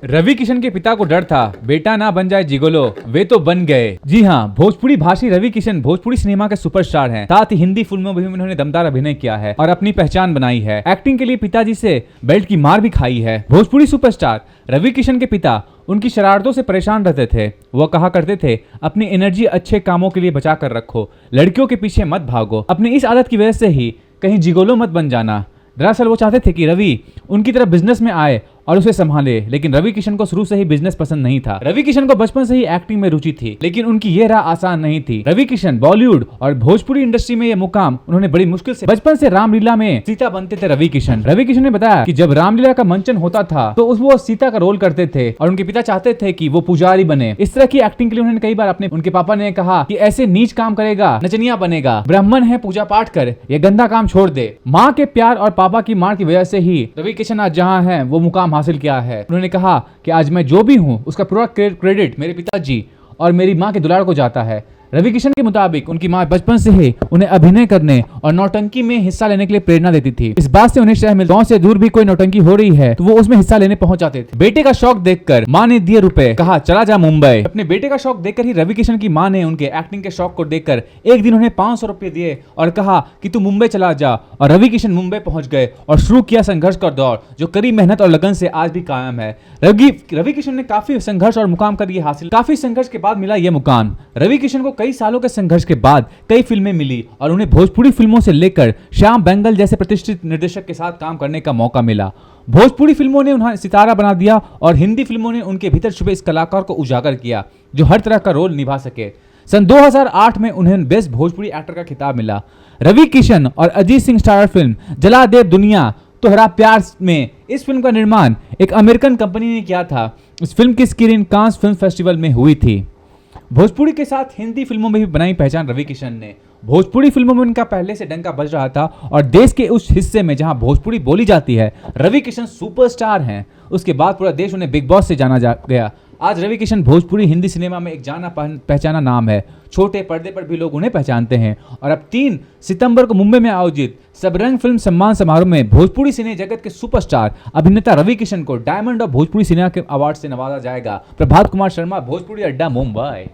रवि किशन के पिता को डर था बेटा ना बन जाए जिगोलो, वे तो बन गए। जी हाँ, भोजपुरी भाषी रवि किशन भोजपुरी सिनेमा के सुपरस्टार हैं। साथ ही हिंदी फिल्मों में भी उन्होंने दमदार अभिनय किया है और अपनी पहचान बनाई है। एक्टिंग के लिए पिताजी से बेल्ट की मार भी खाई है। भोजपुरी सुपरस्टार रवि किशन के पिता उनकी शरारतों से परेशान रहते थे। वो कहा करते थे, अपनी एनर्जी अच्छे कामों के लिए बचा कर रखो, लड़कियों के पीछे मत भागो। अपनी इस आदत की वजह से ही कहीं जिगोलो मत बन जाना। दरअसल वो चाहते थे कि रवि उनकी तरफ बिजनेस में आए और उसे संभाले, लेकिन रवि किशन को शुरू से ही बिजनेस पसंद नहीं था। रवि किशन को बचपन से ही एक्टिंग में रुचि थी, लेकिन उनकी ये राह आसान नहीं थी। रवि किशन बॉलीवुड और भोजपुरी इंडस्ट्री में ये मुकाम उन्होंने बड़ी मुश्किल से। बचपन से रामलीला में सीता बनते थे रवि किशन। रवि किशन ने बताया कि जब रामलीला का मंचन होता था तो वो सीता का रोल करते थे और उनके पिता चाहते थे कि वो पुजारी बने। इस तरह की एक्टिंग के लिए उन्होंने कई बार उनके पापा ने कहा कि ऐसे नीच काम करेगा, नचनिया बनेगा, ब्राह्मण है, पूजा पाठ कर, ये गंदा काम छोड़ दे। माँ के प्यार और पापा की मार की वजह से ही रवि किशन आज जहाँ है वो मुकाम हासिल किया है। उन्होंने कहा कि आज मैं जो भी हूं उसका पूरा क्रेडिट मेरे पिताजी और मेरी मां के दुलार को जाता है। रवि किशन के मुताबिक उनकी मां बचपन से ही उन्हें अभिनय करने और नौटंकी में हिस्सा लेने के लिए प्रेरणा देती थी। इस बात से उन्हें शहर में गांव से दूर भी कोई नौटंकी हो रही है तो वो उसमें हिस्सा लेने पहुंच जाते थे। बेटे का शौक देखकर मां ने दिए रुपए, कहा चला जा मुंबई। अपने बेटे का शौक देखकर ही रवि किशन की मां ने उनके एक्टिंग के शौक को देखकर एक दिन उन्हें 500 रुपए दिए और कहा कि तू मुंबई चला जा। और रवि किशन मुंबई पहुंच गए और शुरू किया संघर्ष का दौर, जो कड़ी मेहनत और लगन से आज भी कायम है। रवि किशन ने काफी संघर्ष और मुकाम कर ये हासिल, काफी संघर्ष के बाद मिला ये मुकाम। रवि किशन को कई सालों के संघर्ष के बाद कई फिल्में मिली और उन्हें भोजपुरी फिल्मों से लेकर श्याम बेंगल जैसे प्रतिष्ठित निर्देशक के साथ काम करने का मौका मिला। भोजपुरी फिल्मों ने उन्हें सितारा बना दिया और हिंदी फिल्मों ने उनके भीतर छुपे इस कलाकार को उजागर किया जो हर तरह का रोल निभा सके। सन 2008 में उन्हें बेस्ट भोजपुरी एक्टर का खिताब मिला। रवि किशन और अजीत सिंह स्टारर फिल्म जला दे दुनिया तोहरा प्यार में इस फिल्म का निर्माण एक अमेरिकन कंपनी ने किया था। इस फिल्म की स्क्रीनिंग कांस फिल्म फेस्टिवल में हुई थी। भोजपुरी के साथ हिंदी फिल्मों में भी बनाई पहचान रवि किशन ने। भोजपुरी फिल्मों में उनका पहले से डंका बज रहा था और देश के उस हिस्से में जहां भोजपुरी बोली जाती है रवि किशन सुपरस्टार हैं। उसके बाद पूरा देश उन्हें बिग बॉस से जाना गया। आज रवि किशन भोजपुरी हिंदी सिनेमा में एक जाना पहचाना नाम है। छोटे पर्दे पर भी लोग उन्हें पहचानते हैं और अब 3 सितंबर को मुंबई में आयोजित सबरंग फिल्म सम्मान समारोह में भोजपुरी सिने जगत के सुपरस्टार अभिनेता रवि किशन को डायमंड ऑफ भोजपुरी सिनेमा के अवार्ड से नवाजा जाएगा। प्रभात कुमार शर्मा, भोजपुरी अड्डा, मुंबई।